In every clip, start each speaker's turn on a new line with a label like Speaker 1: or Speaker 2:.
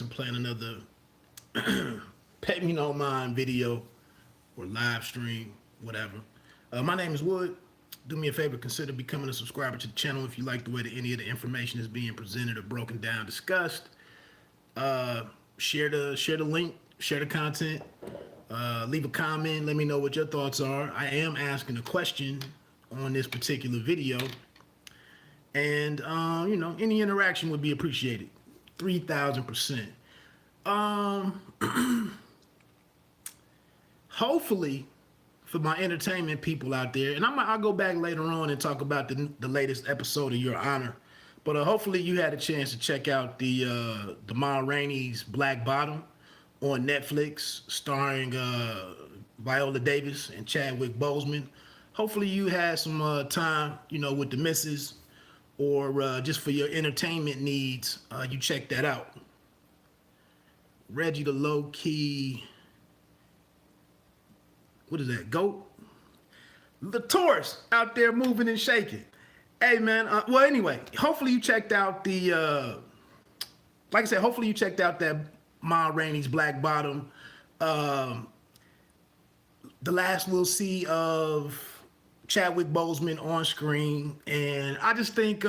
Speaker 1: and playing another Pet Me No Mind video or live stream, whatever. My name is Wood. Do me a favor, consider becoming a subscriber to the channel if you like the way that any of the information is being presented or broken down, discussed. Uh, share the link, share the content, leave a comment, let me know what your thoughts are. I am asking a question on this particular video, and any interaction would be appreciated. 3,000%. Hopefully, for my entertainment people out there, and I'll go back later on and talk about the latest episode of Your Honor. But hopefully you had a chance to check out the Ma Rainey's Black Bottom on Netflix, starring Viola Davis and Chadwick Boseman. Hopefully you had some time, with the missus, or just for your entertainment needs, you check that out. Reggie the low key. What is that? Goat? The Taurus out there moving and shaking. Hey man. Well, anyway, hopefully you checked out like I said, hopefully you checked out that Ma Rainey's Black Bottom. The last we'll see of Chadwick Boseman on screen, and I just think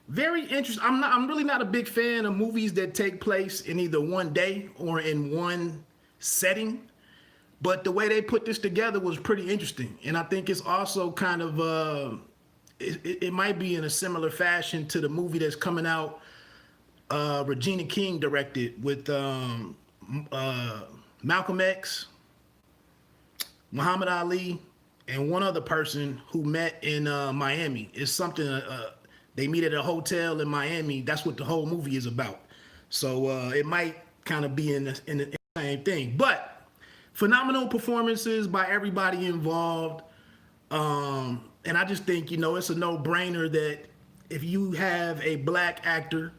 Speaker 1: very interesting. I'm really not a big fan of movies that take place in either one day or in one setting. But the way they put this together was pretty interesting. And I think it's also kind of, it might be in a similar fashion to the movie that's coming out, Regina King directed with Malcolm X, Muhammad Ali, and one other person who met in Miami. It's something, they meet at a hotel in Miami. That's what the whole movie is about. So it might kind of be in the same thing. But phenomenal performances by everybody involved. And I just think, it's a no-brainer that if you have a black actor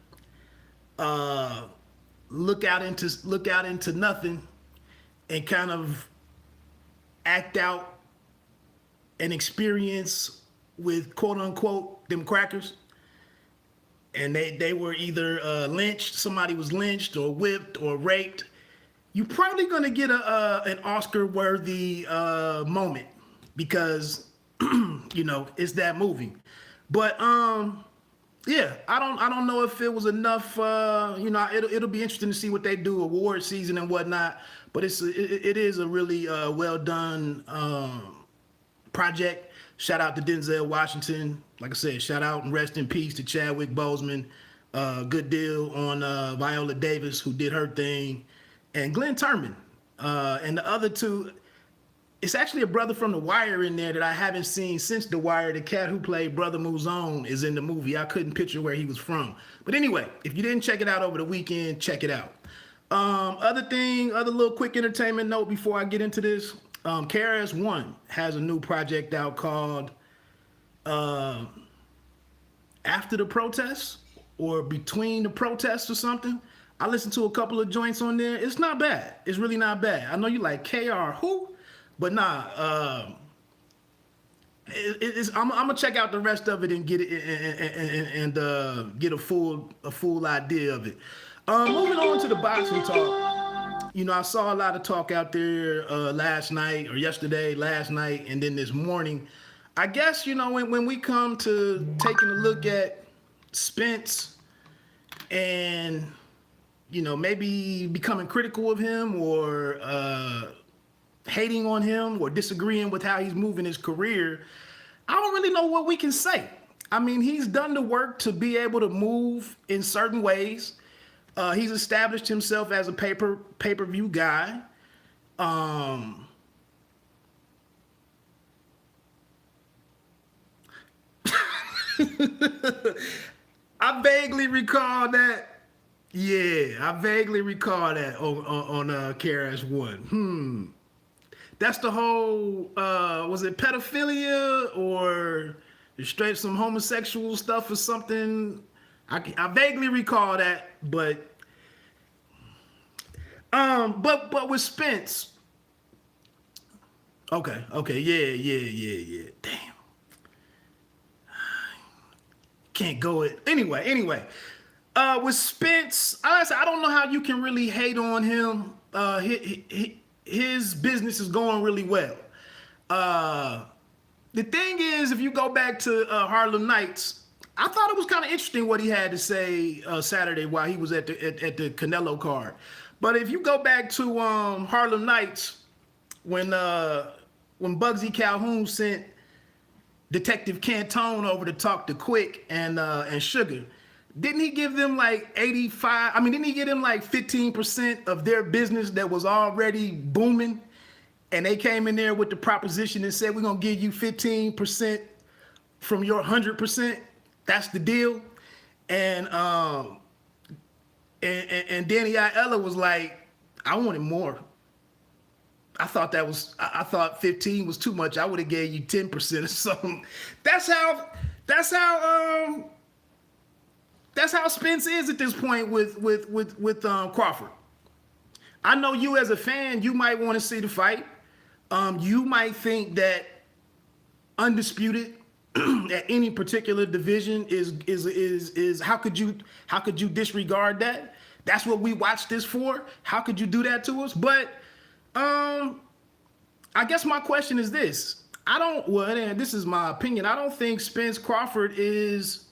Speaker 1: look out into nothing and kind of act out an experience with quote-unquote them crackers, and they were either lynched, somebody was lynched or whipped or raped, you're probably going to get an Oscar-worthy moment because, it's that movie. But yeah, I don't know if it was enough. It'll be interesting to see what they do award season and whatnot. But it is a really well done project. Shout out to Denzel Washington. Like I said, shout out and rest in peace to Chadwick Boseman. Good deal on Viola Davis, who did her thing. And Glenn Turman, and the other two, it's actually a brother from The Wire in there that I haven't seen since The Wire. The cat who played Brother Mouzone is in the movie. I couldn't picture where he was from. But anyway, if you didn't check it out over the weekend, check it out. Other little quick entertainment note before I get into this. KRS-One has a new project out called After the Protests or Between the Protests or something. I listened to a couple of joints on there. It's not bad. It's really not bad. I know you like KR who, but nah. I'm gonna check out the rest of it and get it and get a full idea of it. Moving on to the boxing talk. I saw a lot of talk out there last night and then this morning. I guess when we come to taking a look at Spence and maybe becoming critical of him or hating on him or disagreeing with how he's moving his career, I don't really know what we can say. I mean, he's done the work to be able to move in certain ways. He's established himself as a pay-per-view guy. I vaguely recall that. Yeah, I vaguely recall that on KRS-One. That's the whole, was it pedophilia or straight some homosexual stuff or something? I vaguely recall that, but with Spence, okay, yeah. Damn, can't go it anyway. With Spence, honestly, I don't know how you can really hate on him. His business is going really well. Uh, the thing is, if you go back to Harlem Nights, I thought it was kind of interesting what he had to say Saturday while he was at the Canelo card. But if you go back to Harlem Nights, when Bugsy Calhoun sent Detective Cantone over to talk to Quick and Sugar, didn't he give them like 85? I mean, didn't he give them like 15% of their business that was already booming? And they came in there with the proposition and said, we're going to give you 15% from your 100%. That's the deal. And Danny Aiella was like, I wanted more. I thought 15 was too much. I would have gave you 10% or something. That's how Spence is at this point with Crawford. I know you as a fan, you might want to see the fight. You might think that undisputed at any particular division is how could you disregard that? That's what we watched this for. How could you do that to us? But I guess my question is this. And this is my opinion. I don't think Spence Crawford is.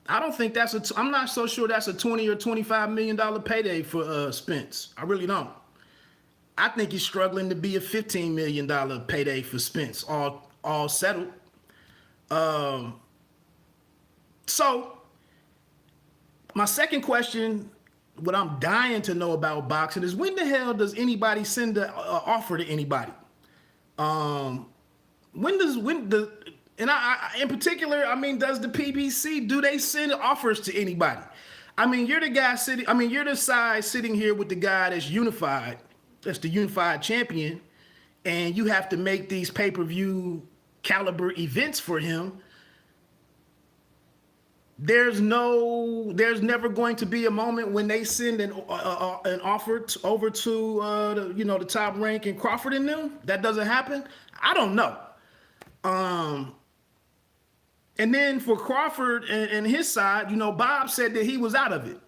Speaker 1: I don't think I'm not so sure that's a $20 or $25 million payday for Spence. I really don't. I think he's struggling to be a $15 million payday for Spence, all settled. So my second question, what I'm dying to know about boxing is, when the hell does anybody send an offer to anybody? And in particular, I mean, does the PBC, do they send offers to anybody? I mean, you're the side sitting here with the guy that's unified, that's the unified champion, and you have to make these pay-per-view caliber events for him. There's never going to be a moment when they send an offer over to the top rank and Crawford and them. That doesn't happen. I don't know. And then for Crawford and his side, Bob said that he was out of it.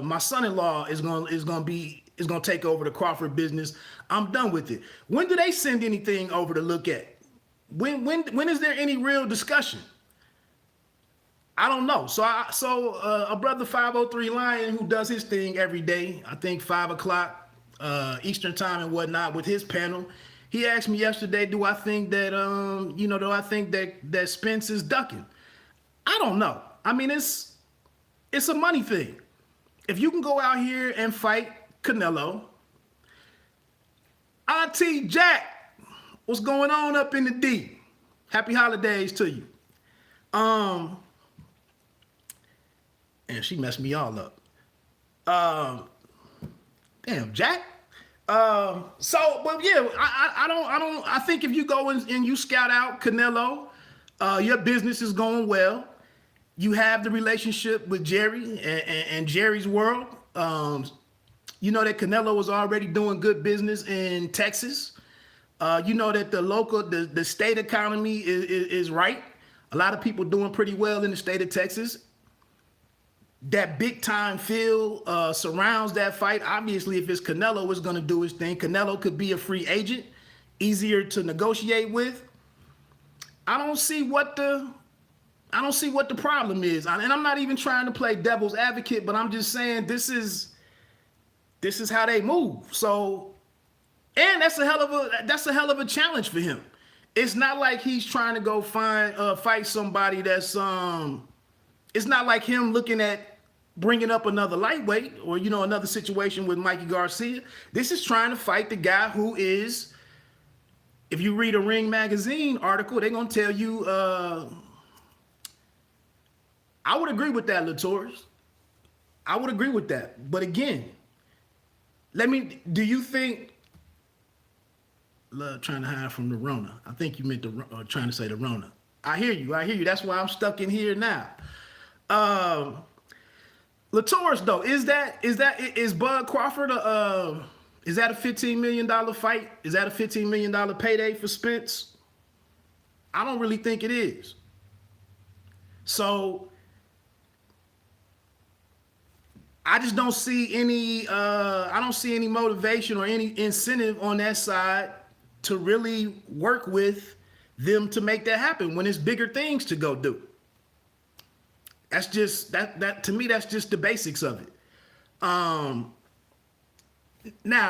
Speaker 1: My son-in-law is gonna take over the Crawford business. I'm done with it. When do they send anything over to look at? When is there any real discussion? I don't know. So a brother 503 Lion, who does his thing every day, I think 5:00 Eastern time and whatnot, with his panel, he asked me yesterday, do I think that that Spence is ducking? I don't know. I mean, it's a money thing. If you can go out here and fight Canelo, Auntie Jack, what's going on up in the D? Happy holidays to you. And she messed me all up. Damn, Jack. But yeah, I think if you go and you scout out Canelo, your business is going well. You have the relationship with Jerry and Jerry's world. You know that Canelo was already doing good business in Texas. You know that the state economy is right. A lot of people doing pretty well in the state of Texas. That big time feel surrounds that fight. Obviously, if it's Canelo, is going to do his thing. Canelo could be a free agent, easier to negotiate with. I don't see what the problem is, and I'm not even trying to play devil's advocate, but I'm just saying this is how they move. So, and that's a hell of a challenge for him. It's not like he's trying to go fight somebody that's It's not like him looking at bringing up another lightweight or, another situation with Mikey Garcia. This is trying to fight the guy who is, if you read a Ring Magazine article, they're going to tell you, I would agree with that, Latours. I would agree with that. But again, do you think, love trying to hide from the Rona. I think you meant trying to say the Rona. I hear you. That's why I'm stuck in here now. Latours, though, is Bud Crawford is that a $15 million fight? Is that a $15 million payday for Spence? I don't really think it is. So I just don't see any I don't see any motivation or any incentive on that side to really work with them to make that happen when it's bigger things to go do. That's just that to me, that's just the basics of it. Now,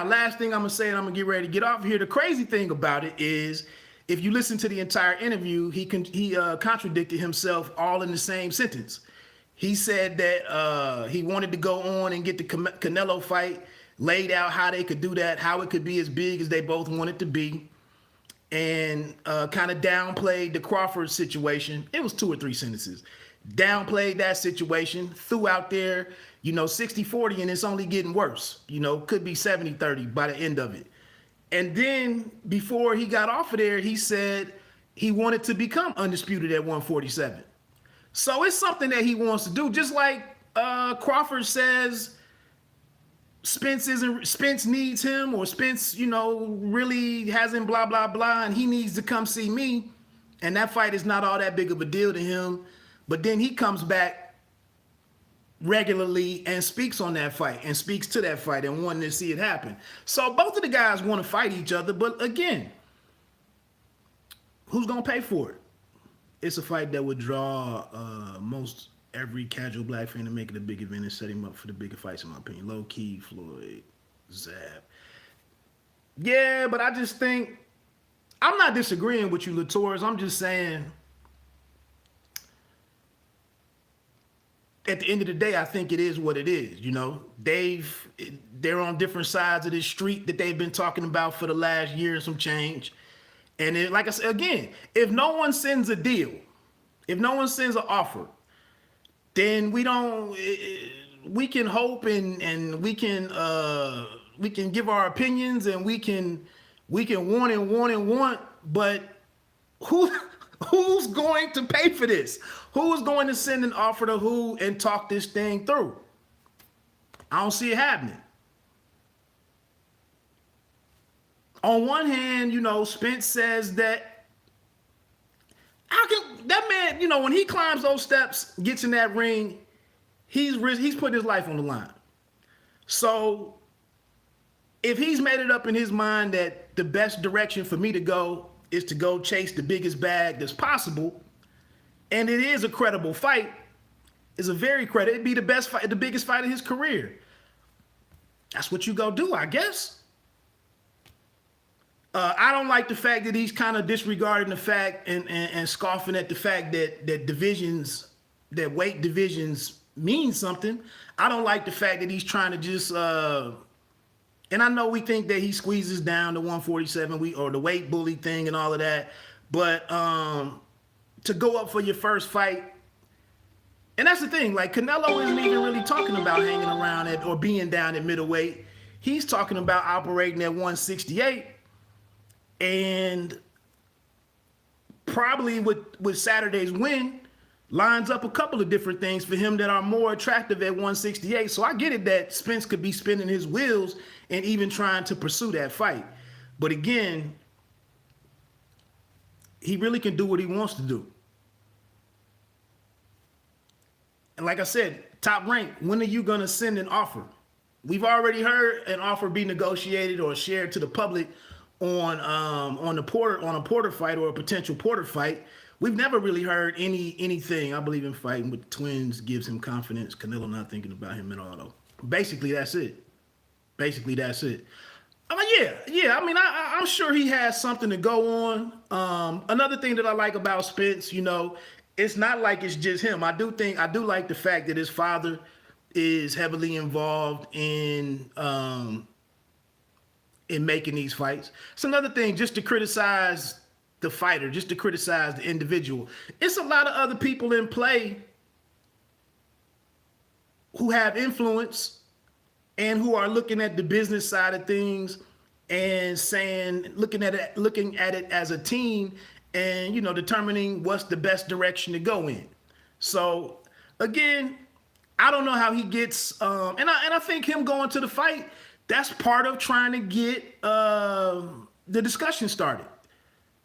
Speaker 1: last thing I'm gonna say, and I'm gonna get ready to get off here. The crazy thing about it is, if you listen to the entire interview, he contradicted himself all in the same sentence. He said that he wanted to go on and get the Canelo fight, laid out how they could do that, how it could be as big as they both wanted to be, and kind of downplayed the Crawford situation. It was 2 or 3 sentences. Downplayed that situation, threw out there, 60-40, and it's only getting worse. Could be 70-30 by the end of it. And then before he got off of there, he said he wanted to become undisputed at 147. So it's something that he wants to do. Just like Crawford says Spence needs him, or Spence, really hasn't blah, blah, blah, and he needs to come see me. And that fight is not all that big of a deal to him. But then he comes back regularly and speaks on that fight and speaks to that fight and wanting to see it happen. So both of the guys want to fight each other. But again, who's going to pay for it? It's a fight that would draw most every casual black fan to make it a big event and set him up for the bigger fights, in my opinion. Low key, Floyd, Zab. Yeah, but I just think, I'm not disagreeing with you, Latours. I'm just saying, at the end of the day, I think it is what it is. They're on different sides of this street that they've been talking about for the last year and some change. And like I said, again, if no one sends a deal, if no one sends an offer, then we can hope and we can give our opinions, and we can want and want and want, but who's going to pay for this? Who's going to send an offer to who and talk this thing through? I don't see it happening. On one hand, Spence says that how can that man, when he climbs those steps, gets in that ring, he's putting his life on the line. So if he's made it up in his mind that the best direction for me to go is to go chase the biggest bag that's possible, and it is a credible fight, it'd be the best fight, the biggest fight of his career. That's what you go do, I guess. I don't like the fact that he's kind of disregarding the fact and scoffing at the fact that weight divisions mean something. I don't like the fact that he's trying to just, and I know we think that he squeezes down to 147 or the weight bully thing and all of that, but to go up for your first fight, and that's the thing, like Canelo isn't even really talking about hanging around at or being down at middleweight. He's talking about operating at 168. And probably with Saturday's win, lines up a couple of different things for him that are more attractive at 168. So I get it that Spence could be spinning his wheels and even trying to pursue that fight. But again, he really can do what he wants to do. And like I said, Top Rank, when are you going to send an offer? We've already heard an offer be negotiated or shared to the public on a Porter fight or a potential Porter fight. We've never really heard anything. I believe in fighting with twins gives him confidence. Canelo not thinking about him at all, though. Basically, that's it. Yeah. I mean, I'm sure he has something to go on. Another thing that I like about Spence, it's not like it's just him. I do like the fact that his father is heavily involved in making these fights. It's another thing just to criticize the fighter, just to criticize the individual. It's a lot of other people in play who have influence and who are looking at the business side of things and looking at it as a team and, determining what's the best direction to go in. So again, I don't know how he gets, and I think him going to the fight, that's part of trying to get the discussion started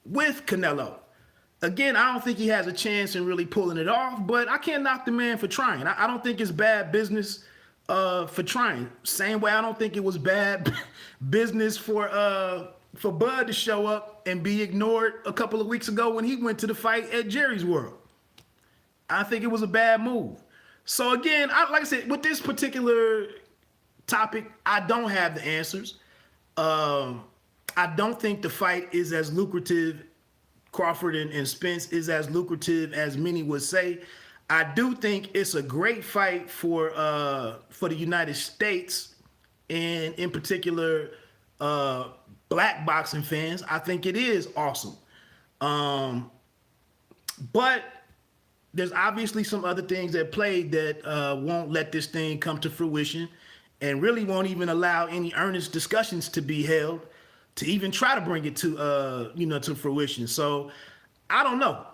Speaker 1: with Canelo. Again, I don't think he has a chance in really pulling it off, but I can't knock the man for trying. I don't think it's bad business for trying. Same way I don't think it was bad business for Bud to show up and be ignored a couple of weeks ago when he went to the fight at Jerry's World. I think it was a bad move. So again, like I said, with this particular topic, I don't have the answers. I don't think the fight is as lucrative. Crawford and Spence is as lucrative as many would say. I do think it's a great fight for the United States, and in particular, black boxing fans. I think it is awesome. But there's obviously some other things at play that won't let this thing come to fruition, and really won't even allow any earnest discussions to be held to even try to bring it to to fruition. So I don't know.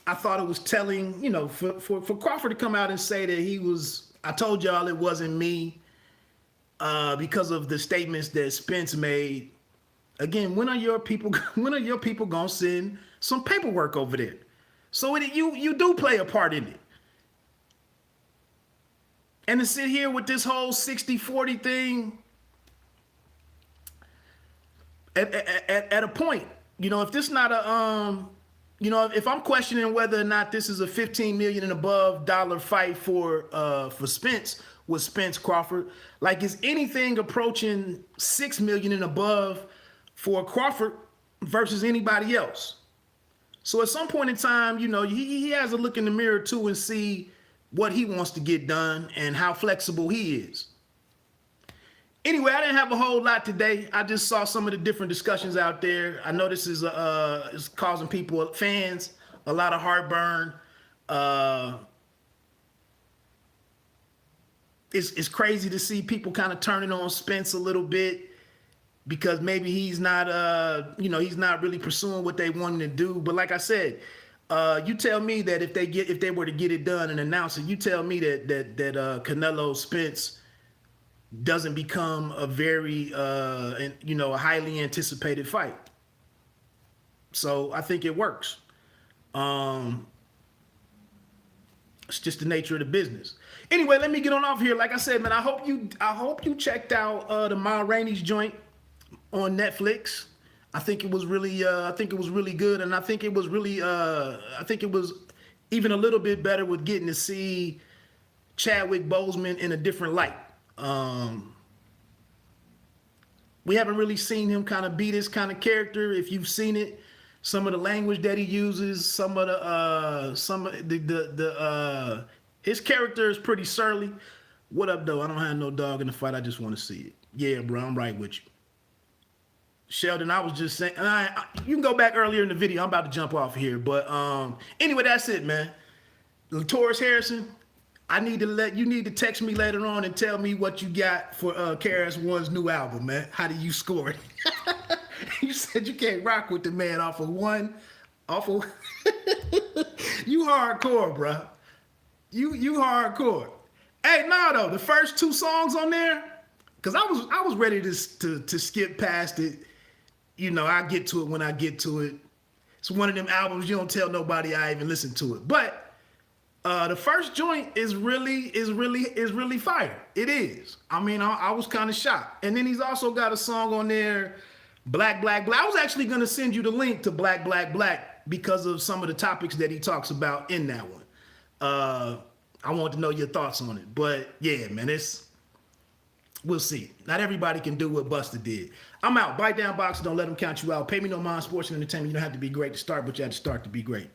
Speaker 1: I thought it was telling, for Crawford to come out and say that he was, I told y'all it wasn't me, because of the statements that Spence made. Again, when are your people gonna send some paperwork over there? So you do play a part in it. And to sit here with this whole 60-40 thing, at a point, if this not a if I'm questioning whether or not this is a $15 million and above fight for Spence with Spence Crawford, like, is anything approaching $6 million and above for Crawford versus anybody else? So at some point in time, he has to look in the mirror too and see what he wants to get done and how flexible he is. Anyway, I didn't have a whole lot today. I just saw some of the different discussions out there. I know this is causing fans, a lot of heartburn. It's crazy to see people kind of turning on Spence a little bit because maybe he's not he's not really pursuing what they wanted to do. But like I said, you tell me that if they were to get it done and announce it, you tell me that Canelo Spence doesn't become a very a highly anticipated fight. So I think it works. It's just the nature of the business. Anyway, let me get on off here. Like I said, man, I hope you checked out the Ma Rainey's joint on Netflix. I think it was really good, and I think it was even a little bit better with getting to see Chadwick Boseman in a different light. We haven't really seen him kind of be this kind of character. If you've seen it, some of the language that he uses, his character is pretty surly. What up, though? I don't have no dog in the fight. I just want to see it. Yeah, bro, I'm right with you. Sheldon, I was just saying, you can go back earlier in the video. I'm about to jump off here. But anyway, that's it, man. Taurus Harrison, you need to text me later on and tell me what you got for KRS-One's new album, man. How do you score it? You said you can't rock with the man off of one. You hardcore, bro. You hardcore. Hey, though, the first two songs on there, because I was ready to skip past it. I get to it when I get to it. It's one of them albums you don't tell nobody I even listened to it. But the first joint is really fire. It is. I mean, I was kind of shocked. And then he's also got a song on there, Black, Black, Black. I was actually going to send you the link to Black, Black, Black because of some of the topics that he talks about in that one. I want to know your thoughts on it. But yeah, man, we'll see. Not everybody can do what Buster did. I'm out. Bite down, boxer. Don't let them count you out. Pay me no mind. Sports and entertainment. You don't have to be great to start, but you have to start to be great.